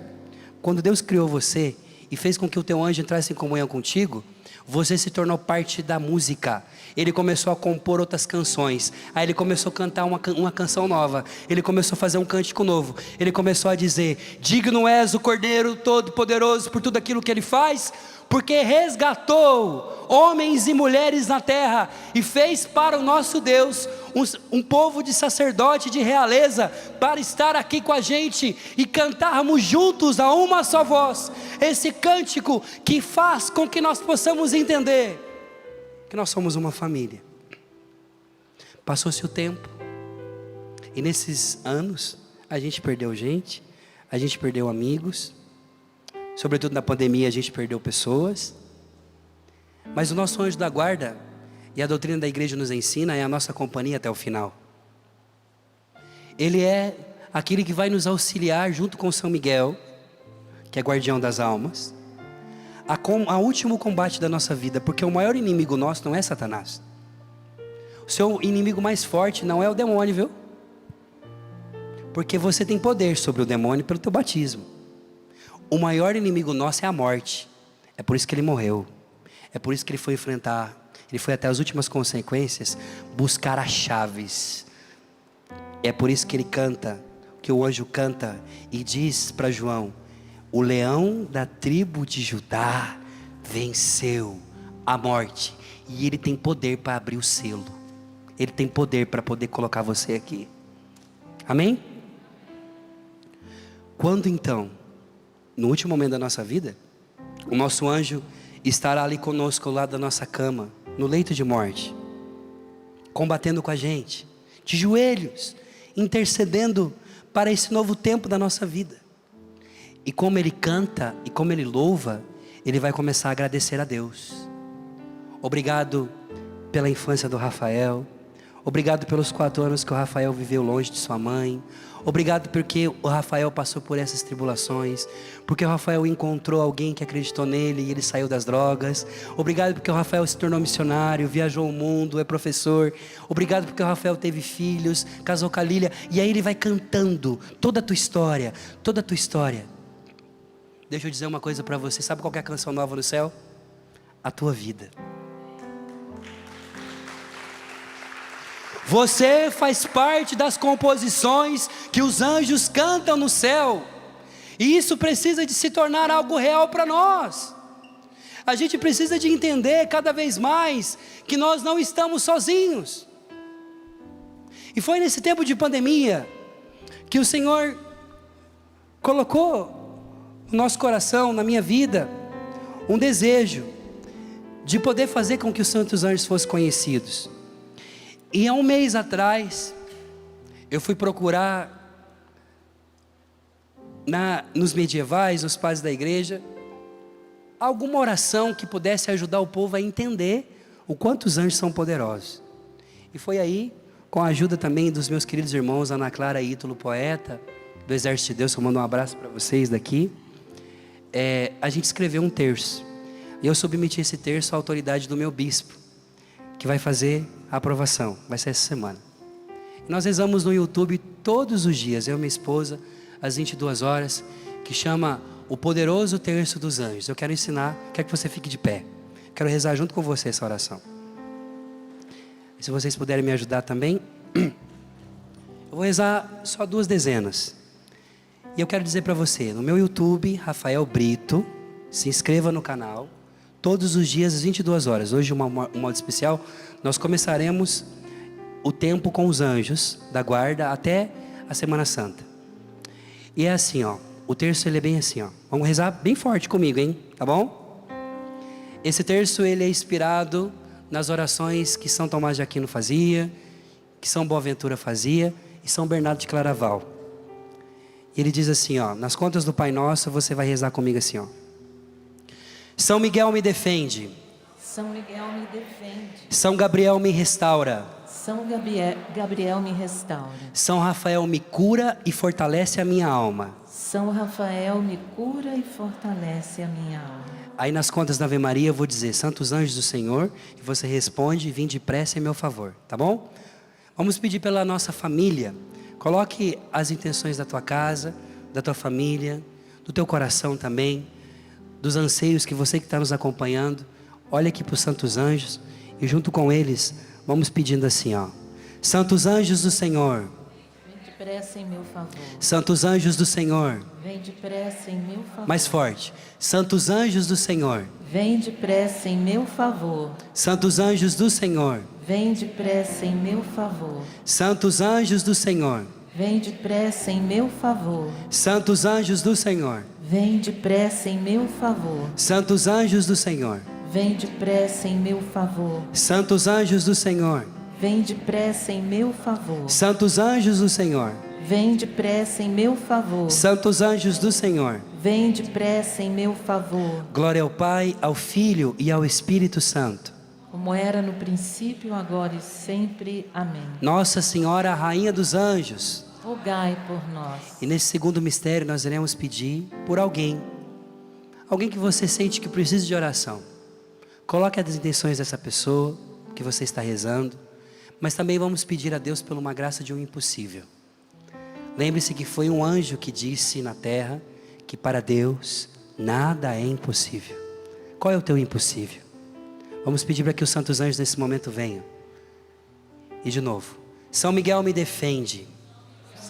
Quando Deus criou você e fez com que o teu anjo entrasse em comunhão contigo, você se tornou parte da música. Ele começou a compor outras canções. Aí ele começou a cantar uma canção nova. Ele começou a fazer um cântico novo. Ele começou a dizer: digno és o Cordeiro Todo-Poderoso por tudo aquilo que ele faz, porque resgatou homens e mulheres na terra e fez para o nosso Deus um povo de sacerdote, de realeza, para estar aqui com a gente e cantarmos juntos a uma só voz esse cântico que faz com que nós possamos entender que nós somos uma família. Passou-se o tempo e nesses anos a gente perdeu gente, a gente perdeu amigos, sobretudo na pandemia a gente perdeu pessoas, mas o nosso anjo da guarda, e a doutrina da igreja nos ensina, é a nossa companhia até o final. Ele é aquele que vai nos auxiliar junto com São Miguel, que é guardião das almas, a último combate da nossa vida, porque o maior inimigo nosso não é Satanás. O seu inimigo mais forte não é o demônio, viu? Porque você tem poder sobre o demônio pelo teu batismo. O maior inimigo nosso é a morte. É por isso que ele morreu. É por isso que ele foi enfrentar. Ele foi até as últimas consequências buscar as chaves É por isso que ele canta, que o anjo canta e diz para João: o leão da tribo de Judá venceu a morte. E ele tem poder para abrir o selo. Ele tem poder para poder colocar você aqui. Amém? Quando então, no último momento da nossa vida, o nosso anjo estará ali conosco ao lado da nossa cama, no leito de morte, combatendo com a gente, de joelhos, intercedendo para esse novo tempo da nossa vida. E como ele canta e como ele louva, ele vai começar a agradecer a Deus. Obrigado pela infância do Rafael. Obrigado pelos 4 anos que o Rafael viveu longe de sua mãe. Obrigado porque o Rafael passou por essas tribulações. Porque o Rafael encontrou alguém que acreditou nele e ele saiu das drogas. Obrigado porque o Rafael se tornou missionário, viajou o mundo, é professor. Obrigado porque o Rafael teve filhos, casou com a Lília. E aí ele vai cantando toda a tua história, toda a tua história. Deixa eu dizer uma coisa para você. Sabe qual que é a canção nova no céu? A tua vida. Você faz parte das composições que os anjos cantam no céu. E isso precisa de se tornar algo real para nós. A gente precisa de entender cada vez mais que nós não estamos sozinhos. E foi nesse tempo de pandemia que o Senhor colocou no nosso coração, na minha vida, um desejo de poder fazer com que os santos anjos fossem conhecidos. E há um mês atrás, eu fui procurar nos medievais, nos pais da igreja, alguma oração que pudesse ajudar o povo a entender o quanto os anjos são poderosos. E foi aí, com a ajuda também dos meus queridos irmãos Ana Clara e Ítalo, poeta do Exército de Deus, eu mando um abraço para vocês daqui, a gente escreveu um terço. E eu submeti esse terço à autoridade do meu bispo, que vai fazer a aprovação, vai ser essa semana. E nós rezamos no YouTube todos os dias, eu e minha esposa, às 22 horas, que chama o poderoso terço dos anjos. Eu quero ensinar, quero que você fique de pé. Quero rezar junto com você essa oração. E se vocês puderem me ajudar também, eu vou rezar só 2 dezenas. E eu quero dizer para você, no meu YouTube, Rafael Brito, se inscreva no canal, todos os dias às 22 horas. Hoje, um modo especial, nós começaremos o tempo com os anjos da guarda até a Semana Santa. E é assim, ó, o terço ele é bem assim, ó. Vamos rezar bem forte comigo, hein? Tá bom? Esse terço ele é inspirado nas orações que São Tomás de Aquino fazia, que São Boaventura fazia e São Bernardo de Claraval. E ele diz assim, ó, nas contas do Pai Nosso, você vai rezar comigo assim, ó. São Miguel me defende. São Miguel me defende. São Gabriel me restaura. São Gabriel me restaura. São Rafael me cura e fortalece a minha alma. São Rafael me cura e fortalece a minha alma. Aí nas contas da Ave Maria eu vou dizer, Santos Anjos do Senhor, e você responde, vim depressa em meu favor, tá bom? Vamos pedir pela nossa família. Coloque as intenções da tua casa, da tua família, do teu coração também, dos anseios que você que está nos acompanhando, olha aqui para os santos anjos e junto com eles vamos pedindo assim, ó. Santos anjos do Senhor, vem depressa em meu favor. Santos anjos do Senhor, Vem depressa em meu favor. mais forte. Santos anjos do Senhor, Vem depressa em meu favor. Santos anjos do Senhor, Vem depressa em meu favor. Santos anjos do Senhor, Vem depressa em meu favor. Santos anjos do Senhor, Vem depressa em meu favor. Santos anjos do Senhor, Vem depressa em meu favor. Santos anjos do Senhor, Vem depressa em meu favor. Santos anjos do Senhor, Vem depressa em meu favor. Santos anjos do Senhor. Vem depressa em meu favor. Glória ao Pai, ao Filho e ao Espírito Santo. Como era no princípio, agora e sempre. Amém. Nossa Senhora, a Rainha dos Anjos. Rogai por nós. E nesse segundo mistério nós iremos pedir por alguém. Alguém que você sente que precisa de oração. Coloque as intenções dessa pessoa que você está rezando. Mas também vamos pedir a Deus por uma graça de um impossível. Lembre-se que foi um anjo que disse na terra que para Deus nada é impossível. Qual é o teu impossível? Vamos pedir para que os santos anjos nesse momento venham. E de novo, São Miguel me defende.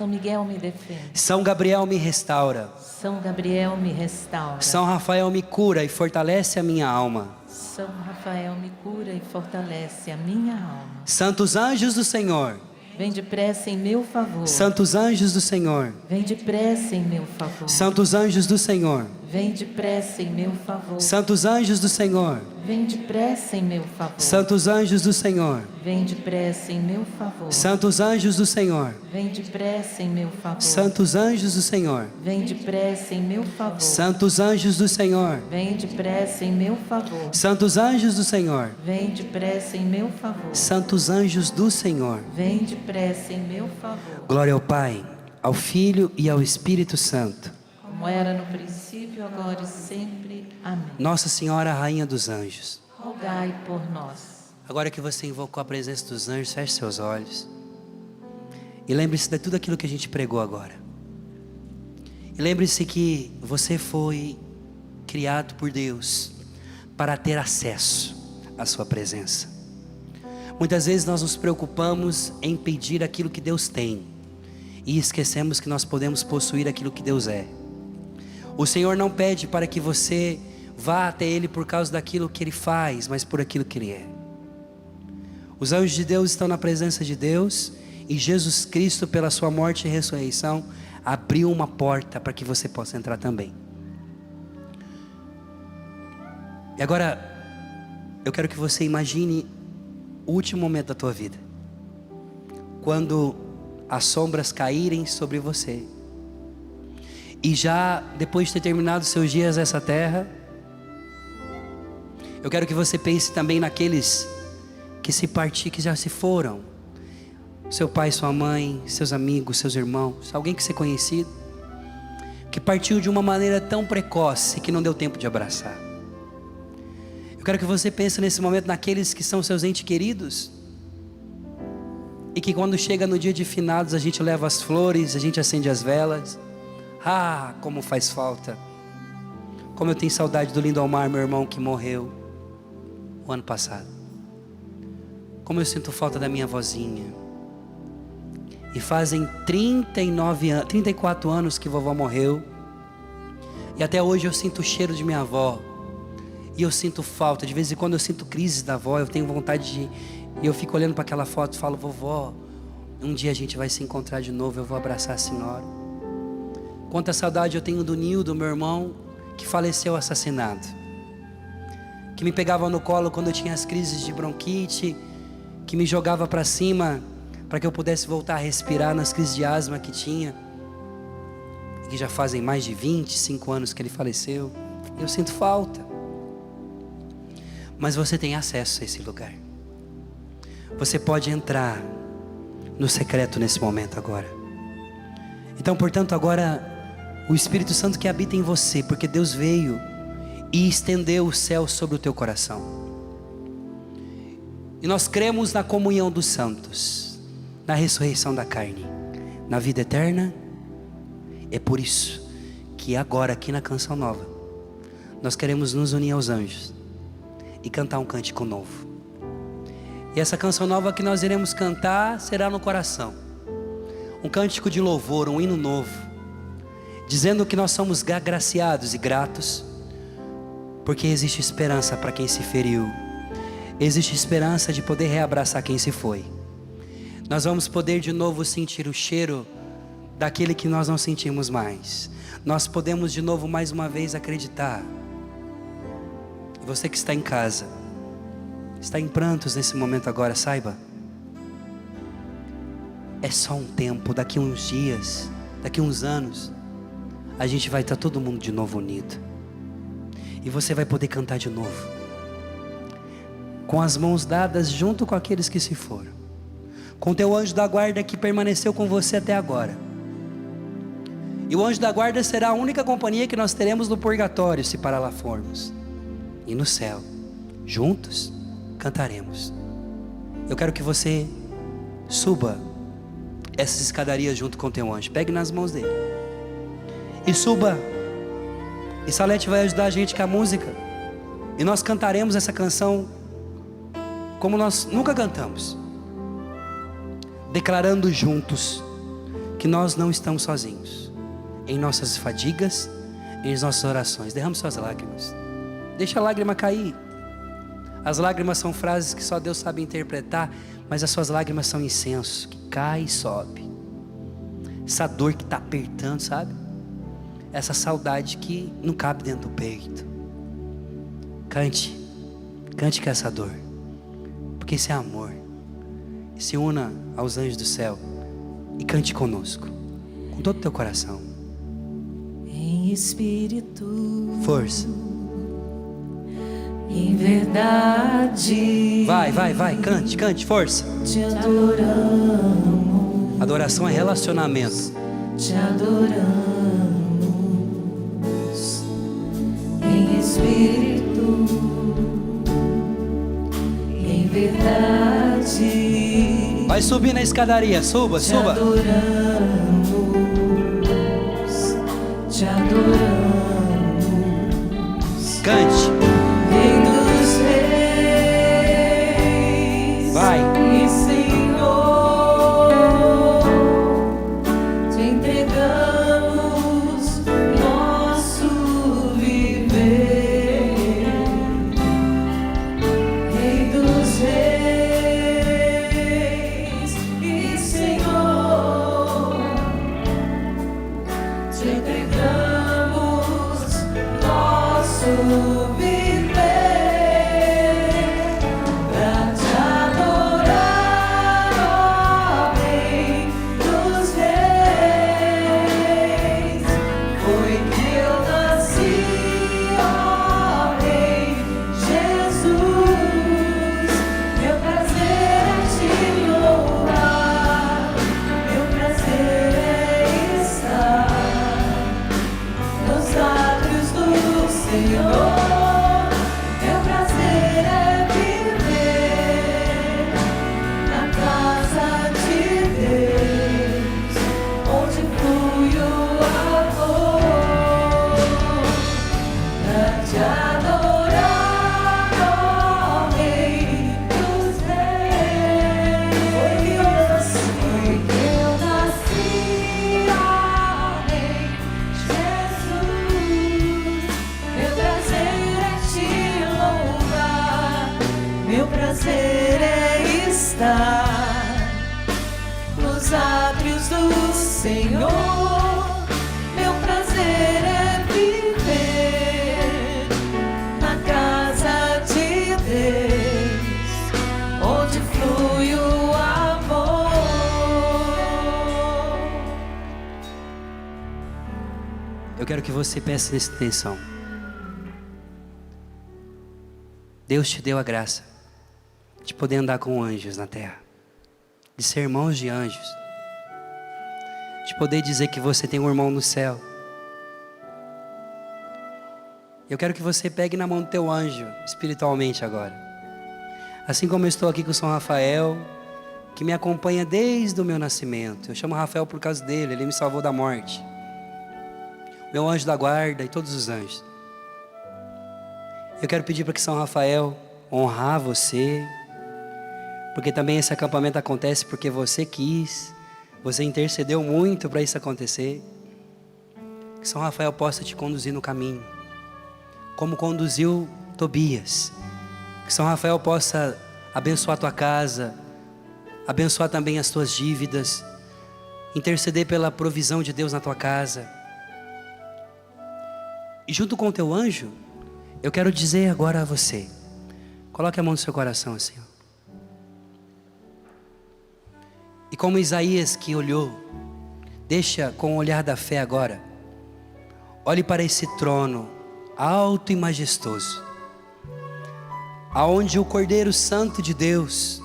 São Miguel me defende. São Gabriel me restaura. São Gabriel me restaura. São Rafael me cura e fortalece a minha alma. São Rafael me cura e fortalece a minha alma. Santos anjos do Senhor, Vem depressa em meu favor. santos anjos do Senhor, Vem depressa em meu favor. santos anjos do Senhor, Vem depressa em meu favor. santos anjos do Senhor, Vem depressa em meu favor. santos anjos do Senhor, Vem depressa em meu favor. santos anjos do Senhor, Vem depressa em meu favor. santos anjos do Senhor, Vem depressa em meu favor. santos anjos do Senhor, Vem depressa em meu favor. santos anjos do Senhor, Vem depressa em meu favor. santos anjos do Senhor. Vem depressa em meu favor. Glória ao Pai, ao Filho e ao Espírito Santo. Como era no princípio, agora e sempre. Amém. Nossa Senhora, Rainha dos Anjos. Rogai por nós. Agora que você invocou a presença dos anjos, feche seus olhos. E lembre-se de tudo aquilo que a gente pregou agora. E lembre-se que você foi criado por Deus para ter acesso à sua presença. Muitas vezes nós nos preocupamos em pedir aquilo que Deus tem e esquecemos que nós podemos possuir aquilo que Deus é. O Senhor não pede para que você vá até Ele por causa daquilo que Ele faz, mas por aquilo que Ele é. Os anjos de Deus estão na presença de Deus e Jesus Cristo, pela sua morte e ressurreição, abriu uma porta para que você possa entrar também. E agora, eu quero que você imagine o último momento da tua vida, quando as sombras caírem sobre você, e já depois de ter terminado seus dias nessa terra, eu quero que você pense também naqueles que que já se foram, seu pai, sua mãe, seus amigos, seus irmãos, alguém que você conhecido, que partiu de uma maneira tão precoce que não deu tempo de abraçar. Eu quero que você pense nesse momento naqueles que são seus entes queridos, e que quando chega no dia de finados a gente leva as flores, a gente acende as velas. Ah, como faz falta. Como eu tenho saudade do Lindomar, meu irmão que morreu o ano passado. Como eu sinto falta da minha vozinha. E fazem 34 anos que vovó morreu. E até hoje eu sinto o cheiro de minha avó. E eu sinto falta. De vez em quando eu sinto crise da avó. Eu tenho vontade de... E eu fico olhando para aquela foto e falo: vovó, um dia a gente vai se encontrar de novo. Eu vou abraçar a senhora. Quanta saudade eu tenho do Nildo, meu irmão, que faleceu assassinado. Que me pegava no colo quando eu tinha as crises de bronquite. Que me jogava para cima para que eu pudesse voltar a respirar nas crises de asma que tinha. Que já fazem mais de 25 anos que ele faleceu. Eu sinto falta. Mas você tem acesso a esse lugar. Você pode entrar no secreto nesse momento agora. Então, portanto, agora o Espírito Santo que habita em você, porque Deus veio e estendeu o céu sobre o teu coração. E nós cremos na comunhão dos santos, na ressurreição da carne, na vida eterna. É por isso que agora aqui na Canção Nova nós queremos nos unir aos anjos e cantar um cântico novo. E essa canção nova que nós iremos cantar será no coração, um cântico de louvor, um hino novo, dizendo que nós somos agraciados e gratos, porque existe esperança para quem se feriu, existe esperança de poder reabraçar quem se foi. Nós vamos poder de novo sentir o cheiro daquele que nós não sentimos mais. Nós podemos de novo mais uma vez acreditar. E você que está em casa, está em prantos nesse momento agora, saiba, é só um tempo. Daqui uns dias, daqui uns anos, a gente vai estar todo mundo de novo unido. E você vai poder cantar de novo, com as mãos dadas junto com aqueles que se foram, com teu anjo da guarda que permaneceu com você até agora. E o anjo da guarda será a única companhia que nós teremos no purgatório, se para lá formos. E no céu, juntos, cantaremos. Eu quero que você suba essas escadarias junto com teu anjo. Pegue nas mãos dele e suba. E Salete vai ajudar a gente com a música, e nós cantaremos essa canção como nós nunca cantamos, declarando juntos que nós não estamos sozinhos em nossas fadigas, em nossas orações. Derrame suas lágrimas, deixa a lágrima cair. As lágrimas são frases que só Deus sabe interpretar, mas as suas lágrimas são incenso que cai e sobe. Essa dor que está apertando, sabe? Essa saudade que não cabe dentro do peito. Cante com essa dor, porque isso é amor. Se una aos anjos do céu e cante conosco, com todo o teu coração. Em espírito, Força. em verdade, Vai, cante, força. te adoramos, Adoração é relacionamento. te adoramos. Em espírito, em verdade, Vai subir na escadaria, suba. te adoramos, te adoramos. Cante. Rei dos reis, Vai. e Senhor, te entregamos nosso viver. Rei dos reis e Senhor, te entregamos nosso viver pra te adorar, ó Rei dos reis. Foi que eu nasci, ó Rei Jesus. Meu prazer é te louvar, meu prazer é estar nos lábios do Senhor. Meu prazer é viver na casa de Deus, onde flui o amor, pra te adorar, ó Rei dos reis. Foi que eu nasci, ó Rei Jesus. Meu prazer é te louvar, meu prazer é estar nos átrios do Senhor. Meu prazer é viver na casa de Deus, onde flui o amor. Eu quero que você peça nessa intenção. Deus te deu a graça de poder andar com anjos na terra, de ser irmãos de anjos, de poder dizer que você tem um irmão no céu. Eu quero que você pegue na mão do teu anjo espiritualmente agora, assim como eu estou aqui com o São Rafael, que me acompanha desde o meu nascimento. Eu chamo Rafael por causa dele, ele me salvou da morte. Meu anjo da guarda e todos os anjos. Eu quero pedir para que São Rafael honrar você, porque também esse acampamento acontece porque você quis, você intercedeu muito para isso acontecer. Que São Rafael possa te conduzir no caminho, como conduziu Tobias. Que São Rafael possa abençoar a tua casa, abençoar também as tuas dívidas, interceder pela provisão de Deus na tua casa. E junto com o teu anjo, eu quero dizer agora a você, coloque a mão no seu coração assim, ó. E como Isaías que olhou, deixa com o olhar da fé agora, olhe para esse trono alto e majestoso, aonde o Cordeiro Santo de Deus,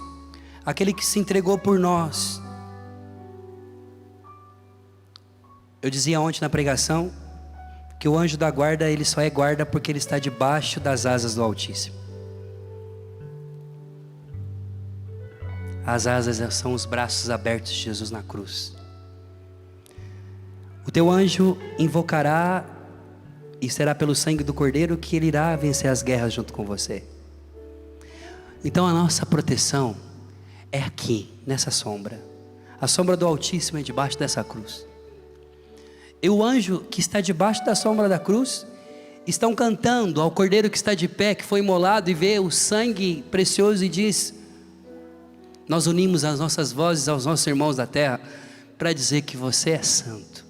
aquele que se entregou por nós. Eu dizia ontem na pregação que o anjo da guarda, ele só é guarda porque ele está debaixo das asas do Altíssimo. As asas são os braços abertos de Jesus na cruz. O teu anjo invocará, e será pelo sangue do Cordeiro que ele irá vencer as guerras junto com você. Então a nossa proteção é aqui, nessa sombra, A sombra do Altíssimo é debaixo dessa cruz. E o anjo que está debaixo da sombra da cruz estão cantando ao Cordeiro que está de pé, que foi imolado, e vê o sangue precioso e diz: nós unimos as nossas vozes aos nossos irmãos da terra para dizer que você é santo.